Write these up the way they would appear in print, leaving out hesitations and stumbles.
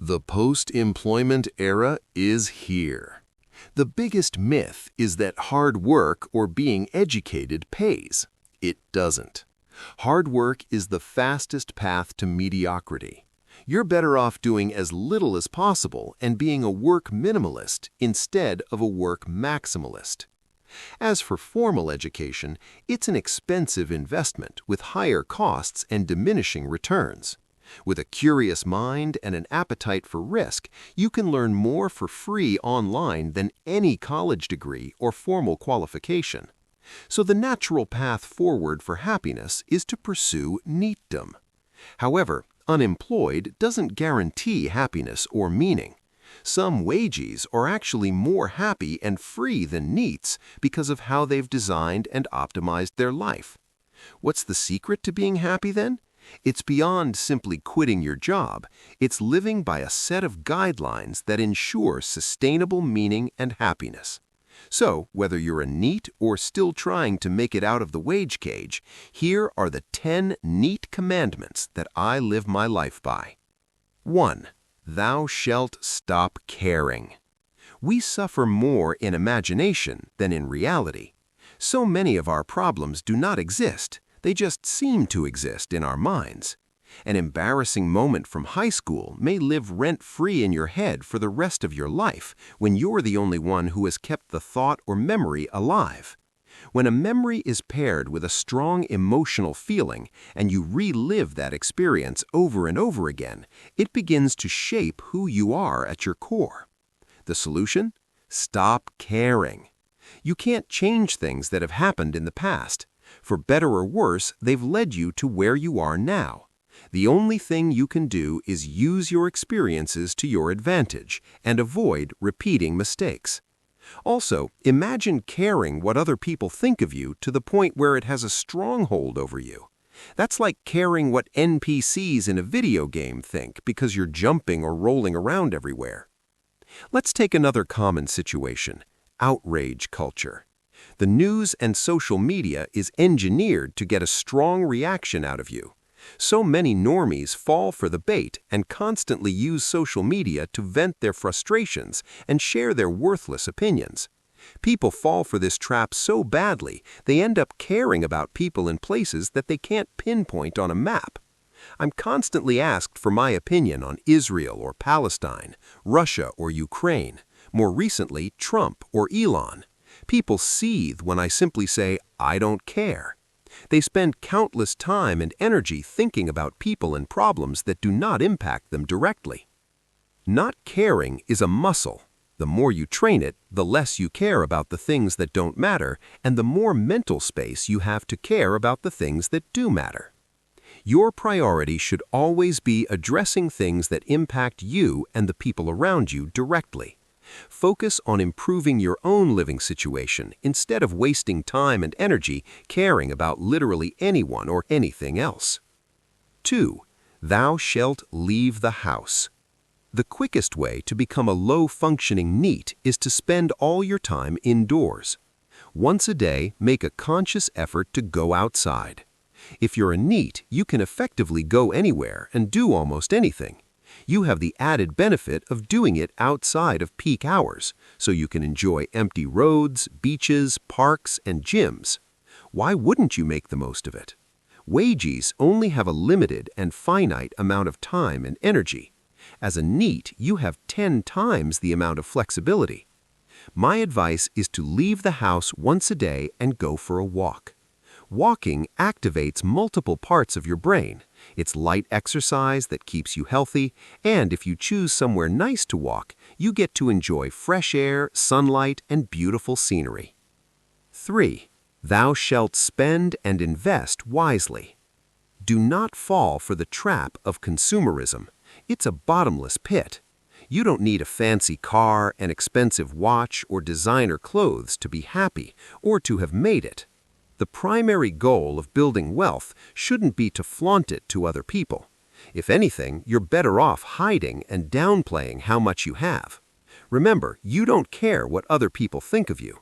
The post-employment era is here. The biggest myth is that hard work or being educated pays. It doesn't. Hard work is the fastest path to mediocrity. You're better off doing as little as possible and being a work minimalist instead of a work maximalist. As for formal education, it's an expensive investment with higher costs and diminishing returns. With a curious mind and an appetite for risk, you can learn more for free online than any college degree or formal qualification. So the natural path forward for happiness is to pursue NEETdom. However, unemployed doesn't guarantee happiness or meaning. Some wages are actually more happy and free than NEETs because of how they've designed and optimized their life. What's the secret to being happy then? It's beyond simply quitting your job. It's living by a set of guidelines that ensure sustainable meaning and happiness. So, whether you're a NEET or still trying to make it out of the wage cage, here are the 10 NEET Commandments that I live my life by. 1. Thou shalt stop caring. We suffer more in imagination than in reality. So many of our problems do not exist. They just seem to exist in our minds. An embarrassing moment from high school may live rent-free in your head for the rest of your life when you're the only one who has kept the thought or memory alive. When a memory is paired with a strong emotional feeling and you relive that experience over and over again, it begins to shape who you are at your core. The solution? Stop caring. You can't change things that have happened in the past. For better or worse, they've led you to where you are now. The only thing you can do is use your experiences to your advantage and avoid repeating mistakes. Also, imagine caring what other people think of you to the point where it has a stronghold over you. That's like caring what NPCs in a video game think because you're jumping or rolling around everywhere. Let's take another common situation: outrage culture. The news and social media is engineered to get a strong reaction out of you. So many normies fall for the bait and constantly use social media to vent their frustrations and share their worthless opinions. People fall for this trap so badly, they end up caring about people in places that they can't pinpoint on a map. I'm constantly asked for my opinion on Israel or Palestine, Russia or Ukraine, more recently Trump or Elon. People seethe when I simply say, I don't care. They spend countless time and energy thinking about people and problems that do not impact them directly. Not caring is a muscle. The more you train it, the less you care about the things that don't matter, and the more mental space you have to care about the things that do matter. Your priority should always be addressing things that impact you and the people around you directly. Focus on improving your own living situation instead of wasting time and energy caring about literally anyone or anything else. 2. Thou shalt leave the house. The quickest way to become a low-functioning NEET is to spend all your time indoors. Once a day, make a conscious effort to go outside. If you're a NEET, you can effectively go anywhere and do almost anything. You have the added benefit of doing it outside of peak hours, so you can enjoy empty roads, beaches, parks, and gyms. Why wouldn't you make the most of it? Wages only have a limited and finite amount of time and energy. As a NEET, you have 10 times the amount of flexibility. My advice is to leave the house once a day and go for a walk. Walking activates multiple parts of your brain. It's light exercise that keeps you healthy, and if you choose somewhere nice to walk, you get to enjoy fresh air, sunlight, and beautiful scenery. 3. Thou shalt spend and invest wisely. Do not fall for the trap of consumerism. It's a bottomless pit. You don't need a fancy car, an expensive watch, or designer clothes to be happy or to have made it. The primary goal of building wealth shouldn't be to flaunt it to other people. If anything, you're better off hiding and downplaying how much you have. Remember, you don't care what other people think of you.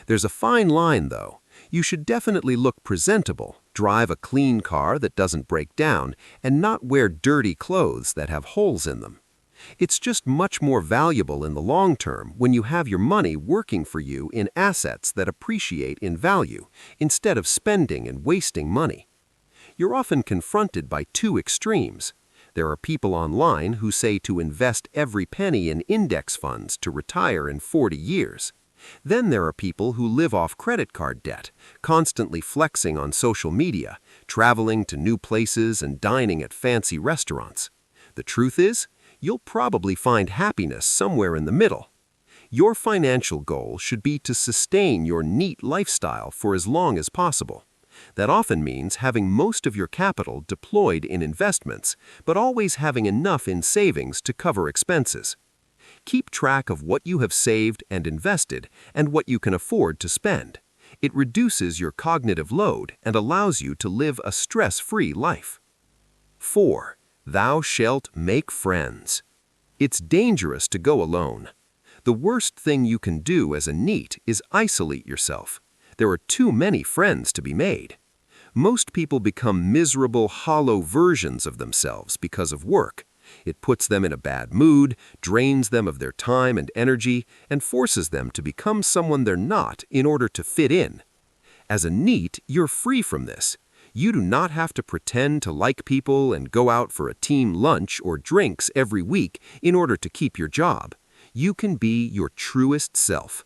There's a fine line, though. You should definitely look presentable, drive a clean car that doesn't break down, and not wear dirty clothes that have holes in them. It's just much more valuable in the long term when you have your money working for you in assets that appreciate in value, instead of spending and wasting money. You're often confronted by two extremes. There are people online who say to invest every penny in index funds to retire in 40 years. Then there are people who live off credit card debt, constantly flexing on social media, traveling to new places and dining at fancy restaurants. The truth is, you'll probably find happiness somewhere in the middle. Your financial goal should be to sustain your NEET lifestyle for as long as possible. That often means having most of your capital deployed in investments, but always having enough in savings to cover expenses. Keep track of what you have saved and invested and what you can afford to spend. It reduces your cognitive load and allows you to live a stress-free life. 4. Thou shalt make friends. It's dangerous to go alone. The worst thing you can do as a NEET is isolate yourself. There are too many friends to be made. Most people become miserable, hollow versions of themselves because of work. It puts them in a bad mood, drains them of their time and energy, and forces them to become someone they're not in order to fit in. As a NEET, you're free from this. You do not have to pretend to like people and go out for a team lunch or drinks every week in order to keep your job. You can be your truest self.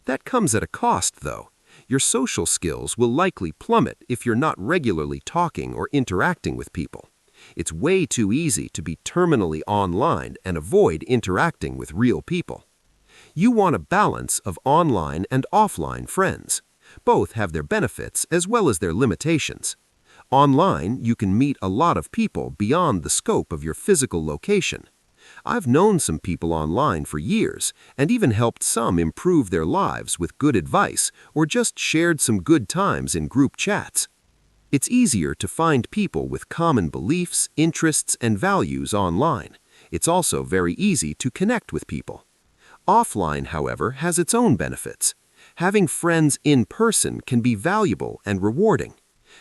That comes at a cost, though. Your social skills will likely plummet if you're not regularly talking or interacting with people. It's way too easy to be terminally online and avoid interacting with real people. You want a balance of online and offline friends. Both have their benefits as well as their limitations. Online, you can meet a lot of people beyond the scope of your physical location. I've known some people online for years and even helped some improve their lives with good advice or just shared some good times in group chats. It's easier to find people with common beliefs, interests, and values online. It's also very easy to connect with people. Offline, however, has its own benefits. Having friends in person can be valuable and rewarding.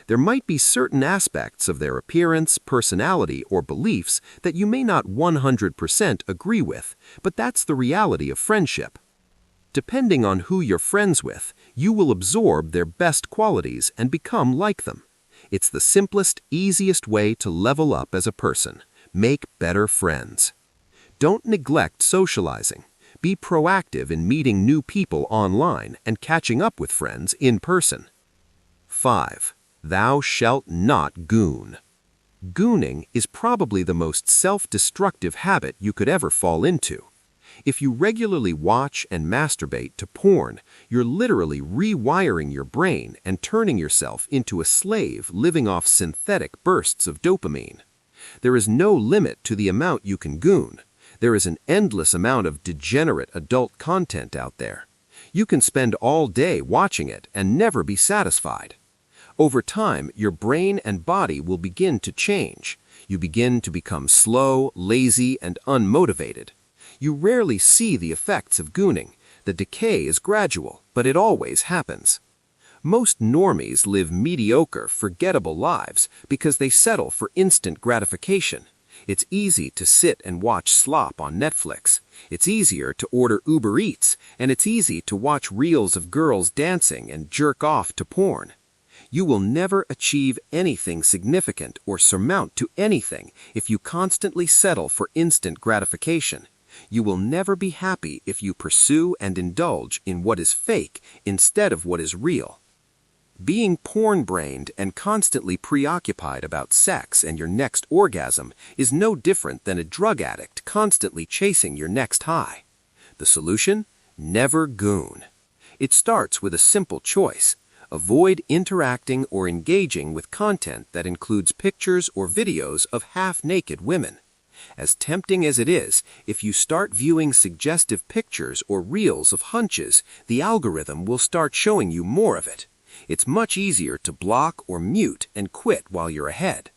There might be certain aspects of their appearance, personality, or beliefs that you may not 100% agree with, but that's the reality of friendship. Depending on who you're friends with, you will absorb their best qualities and become like them. It's the simplest, easiest way to level up as a person. Make better friends. Don't neglect socializing. Be proactive in meeting new people online and catching up with friends in person. 5. Thou shalt not goon. Gooning is probably the most self-destructive habit you could ever fall into. If you regularly watch and masturbate to porn, you're literally rewiring your brain and turning yourself into a slave living off synthetic bursts of dopamine. There is no limit to the amount you can goon. There is an endless amount of degenerate adult content out there. You can spend all day watching it and never be satisfied. Over time, your brain and body will begin to change. You begin to become slow, lazy, and unmotivated. You rarely see the effects of gooning. The decay is gradual, but it always happens. Most normies live mediocre, forgettable lives because they settle for instant gratification. It's easy to sit and watch slop on Netflix. It's easier to order Uber Eats, and it's easy to watch reels of girls dancing and jerk off to porn. You will never achieve anything significant or surmount to anything if you constantly settle for instant gratification. You will never be happy if you pursue and indulge in what is fake instead of what is real. Being porn-brained and constantly preoccupied about sex and your next orgasm is no different than a drug addict constantly chasing your next high. The solution? Never goon. It starts with a simple choice. Avoid interacting or engaging with content that includes pictures or videos of half-naked women. As tempting as it is, if you start viewing suggestive pictures or reels of hunches, the algorithm will start showing you more of it. It's much easier to block or mute and quit while you're ahead.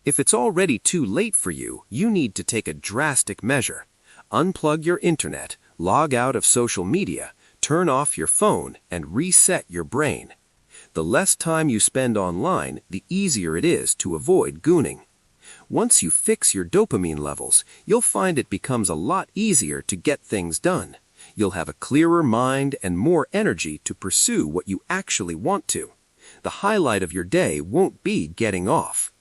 If it's already too late for you, you need to take a drastic measure. Unplug your internet, log out of social media, turn off your phone, and reset your brain. The less time you spend online, the easier it is to avoid gooning. Once you fix your dopamine levels, you'll find it becomes a lot easier to get things done. You'll have a clearer mind and more energy to pursue what you actually want to. The highlight of your day won't be getting off.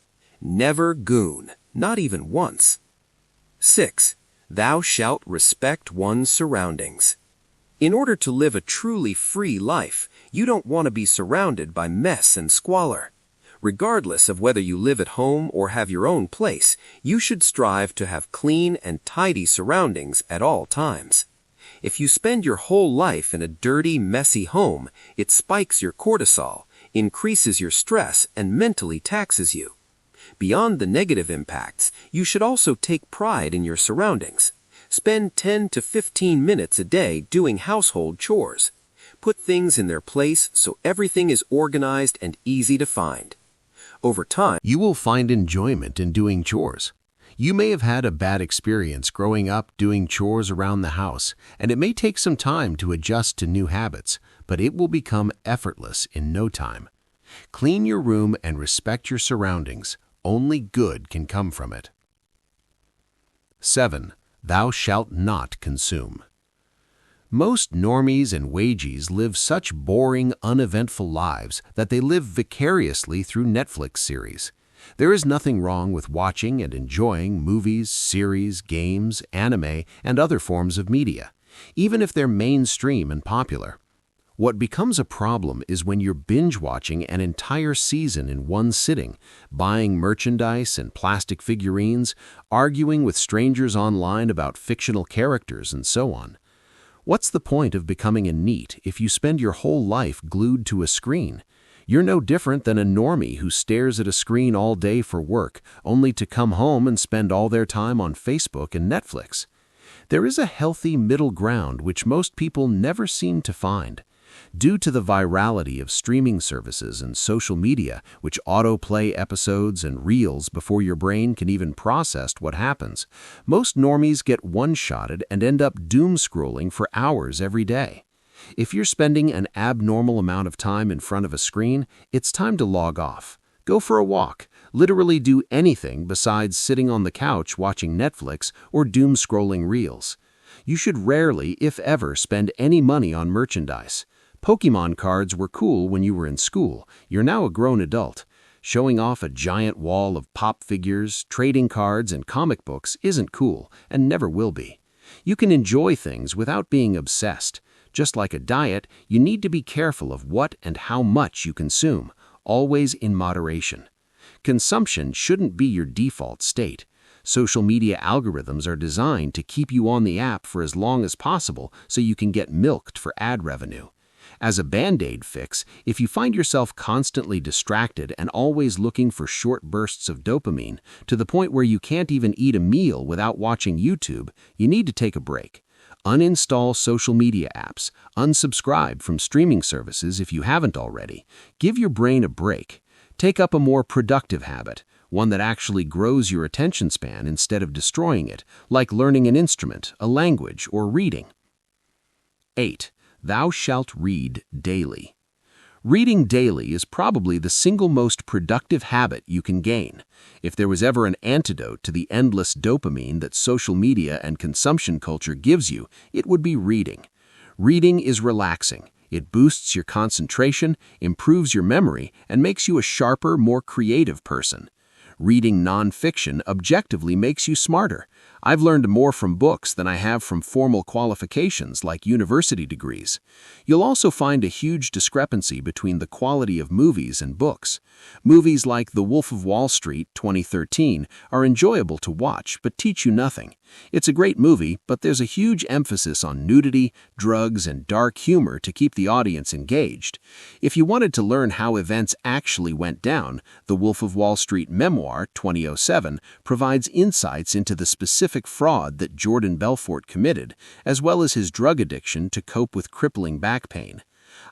Never goon, not even once. 6. Thou shalt respect one's surroundings. In order to live a truly free life, you don't want to be surrounded by mess and squalor. Regardless of whether you live at home or have your own place, you should strive to have clean and tidy surroundings at all times. If you spend your whole life in a dirty, messy home, it spikes your cortisol, increases your stress, and mentally taxes you. Beyond the negative impacts, you should also take pride in your surroundings. Spend 10 to 15 minutes a day doing household chores. Put things in their place so everything is organized and easy to find. Over time, you will find enjoyment in doing chores. You may have had a bad experience growing up doing chores around the house, and it may take some time to adjust to new habits, but it will become effortless in no time. Clean your room and respect your surroundings. Only good can come from it. 7. Thou shalt not consume. Most normies and wagies live such boring, uneventful lives that they live vicariously through Netflix series. There is nothing wrong with watching and enjoying movies, series, games, anime, and other forms of media, even if they're mainstream and popular. What becomes a problem is when you're binge-watching an entire season in one sitting, buying merchandise and plastic figurines, arguing with strangers online about fictional characters, and so on. What's the point of becoming a NEET if you spend your whole life glued to a screen? You're no different than a normie who stares at a screen all day for work, only to come home and spend all their time on Facebook and Netflix. There is a healthy middle ground which most people never seem to find. Due to the virality of streaming services and social media, which autoplay episodes and reels before your brain can even process what happens, most normies get one-shotted and end up doom-scrolling for hours every day. If you're spending an abnormal amount of time in front of a screen, it's time to log off. Go for a walk. Literally do anything besides sitting on the couch watching Netflix or doom-scrolling reels. You should rarely, if ever, spend any money on merchandise. Pokemon cards were cool when you were in school. You're now a grown adult. Showing off a giant wall of pop figures, trading cards, and comic books isn't cool and never will be. You can enjoy things without being obsessed. Just like a diet, you need to be careful of what and how much you consume, always in moderation. Consumption shouldn't be your default state. Social media algorithms are designed to keep you on the app for as long as possible so you can get milked for ad revenue. As a Band-Aid fix, if you find yourself constantly distracted and always looking for short bursts of dopamine, to the point where you can't even eat a meal without watching YouTube, you need to take a break. Uninstall social media apps, unsubscribe from streaming services if you haven't already. Give your brain a break. Take up a more productive habit, one that actually grows your attention span instead of destroying it, like learning an instrument, a language, or reading. 8. Thou shalt read daily. Reading daily is probably the single most productive habit you can gain. If there was ever an antidote to the endless dopamine that social media and consumption culture gives you, it would be reading. Reading is relaxing. It boosts your concentration, improves your memory, and makes you a sharper, more creative person. Reading nonfiction objectively makes you smarter. I've learned more from books than I have from formal qualifications like university degrees. You'll also find a huge discrepancy between the quality of movies and books. Movies like The Wolf of Wall Street 2013 are enjoyable to watch but teach you nothing. It's a great movie, but there's a huge emphasis on nudity, drugs, and dark humor to keep the audience engaged. If you wanted to learn how events actually went down, The Wolf of Wall Street Memoir 2007 provides insights into the specific fraud that Jordan Belfort committed, as well as his drug addiction to cope with crippling back pain.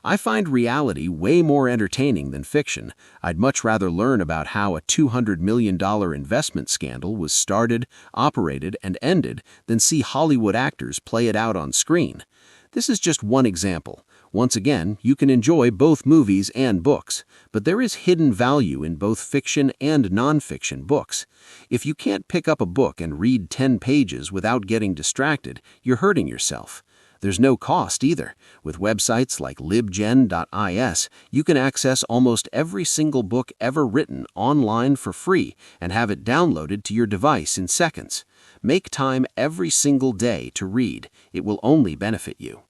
I find reality way more entertaining than fiction. I'd much rather learn about how a $200 million investment scandal was started, operated, and ended than see Hollywood actors play it out on screen. This is just one example. Once again, you can enjoy both movies and books, but there is hidden value in both fiction and nonfiction books. If you can't pick up a book and read 10 pages without getting distracted, you're hurting yourself. There's no cost either. With websites like libgen.is, you can access almost every single book ever written online for free and have it downloaded to your device in seconds. Make time every single day to read. It will only benefit you.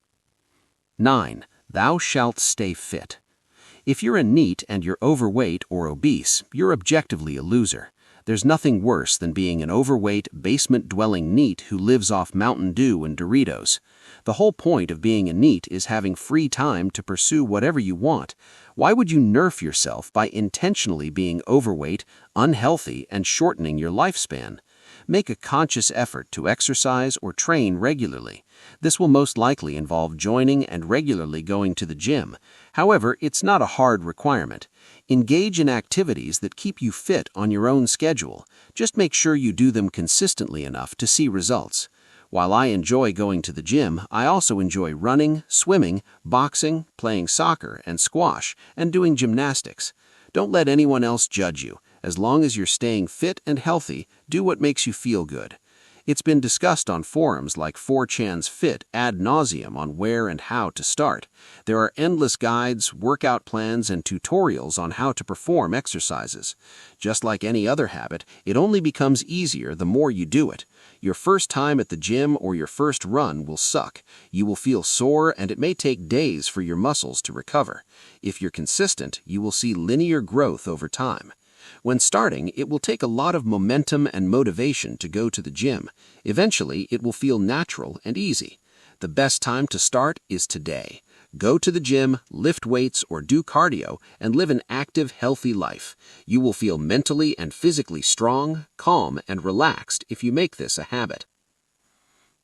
9. Thou shalt stay fit. If you're a NEET and you're overweight or obese, you're objectively a loser. There's nothing worse than being an overweight, basement-dwelling NEET who lives off Mountain Dew and Doritos. The whole point of being a NEET is having free time to pursue whatever you want. Why would you nerf yourself by intentionally being overweight, unhealthy, and shortening your lifespan? Make a conscious effort to exercise or train regularly. This will most likely involve joining and regularly going to the gym. However, it's not a hard requirement. Engage in activities that keep you fit on your own schedule. Just make sure you do them consistently enough to see results. While I enjoy going to the gym, I also enjoy running, swimming, boxing, playing soccer and squash, and doing gymnastics. Don't let anyone else judge you. As long as you're staying fit and healthy, do what makes you feel good. It's been discussed on forums like 4chan's Fit ad nauseum on where and how to start. There are endless guides, workout plans, and tutorials on how to perform exercises. Just like any other habit, it only becomes easier the more you do it. Your first time at the gym or your first run will suck. You will feel sore, and it may take days for your muscles to recover. If you're consistent, you will see linear growth over time. When starting, it will take a lot of momentum and motivation to go to the gym. Eventually, it will feel natural and easy. The best time to start is today. Go to the gym, lift weights, or do cardio, and live an active, healthy life. You will feel mentally and physically strong, calm, and relaxed if you make this a habit.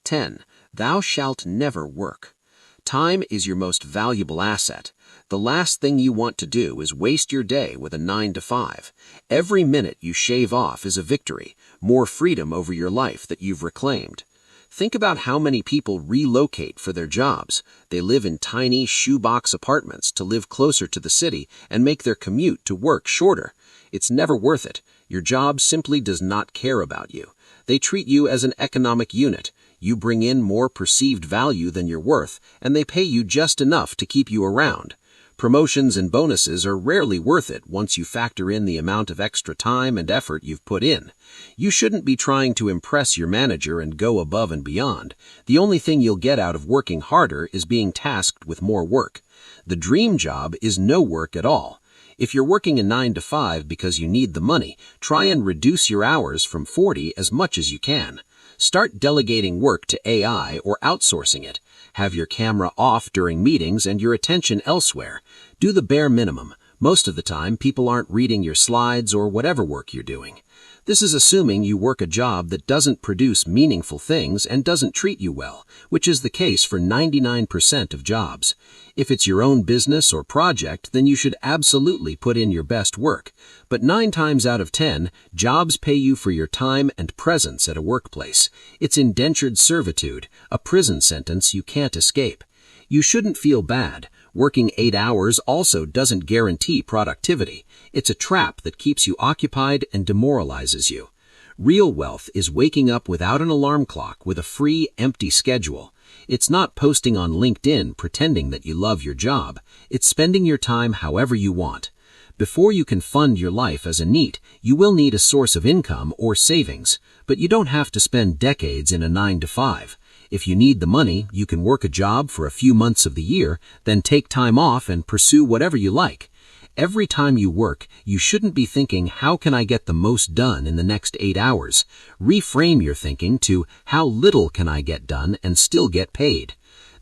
10. Thou shalt never work. Time is your most valuable asset. The last thing you want to do is waste your day with a 9 to 5. Every minute you shave off is a victory, more freedom over your life that you've reclaimed. Think about how many people relocate for their jobs. They live in tiny shoebox apartments to live closer to the city and make their commute to work shorter. It's never worth it. Your job simply does not care about you. They treat you as an economic unit. You bring in more perceived value than you're worth, and they pay you just enough to keep you around. Promotions and bonuses are rarely worth it once you factor in the amount of extra time and effort you've put in. You shouldn't be trying to impress your manager and go above and beyond. The only thing you'll get out of working harder is being tasked with more work. The dream job is no work at all. If you're working a 9 to 5 because you need the money, try and reduce your hours from 40 as much as you can. Start delegating work to AI or outsourcing it. Have your camera off during meetings and your attention elsewhere. Do the bare minimum. Most of the time, people aren't reading your slides or whatever work you're doing. This is assuming you work a job that doesn't produce meaningful things and doesn't treat you well, which is the case for 99% of jobs. If it's your own business or project, then you should absolutely put in your best work. But 9 times out of 10, jobs pay you for your time and presence at a workplace. It's indentured servitude, a prison sentence you can't escape. You shouldn't feel bad. Working 8 hours also doesn't guarantee productivity. It's a trap that keeps you occupied and demoralizes you. Real wealth is waking up without an alarm clock with a free, empty schedule. It's not posting on LinkedIn pretending that you love your job. It's spending your time however you want. Before you can fund your life as a NEET, you will need a source of income or savings, but you don't have to spend decades in a 9 to 5. If you need the money, you can work a job for a few months of the year, then take time off and pursue whatever you like. Every time you work, you shouldn't be thinking, how can I get the most done in the next 8 hours? Reframe your thinking to, how little can I get done and still get paid?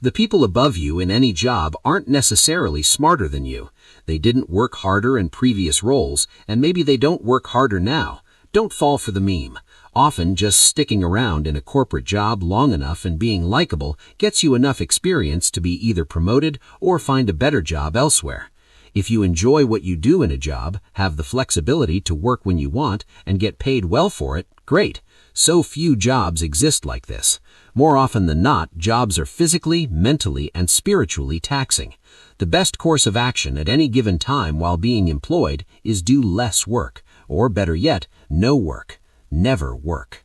The people above you in any job aren't necessarily smarter than you. They didn't work harder in previous roles, and maybe they don't work harder now. Don't fall for the meme. Often just sticking around in a corporate job long enough and being likable gets you enough experience to be either promoted or find a better job elsewhere. If you enjoy what you do in a job, have the flexibility to work when you want, and get paid well for it, great. So few jobs exist like this. More often than not, jobs are physically, mentally, and spiritually taxing. The best course of action at any given time while being employed is do less work, or better yet, no work. Never work.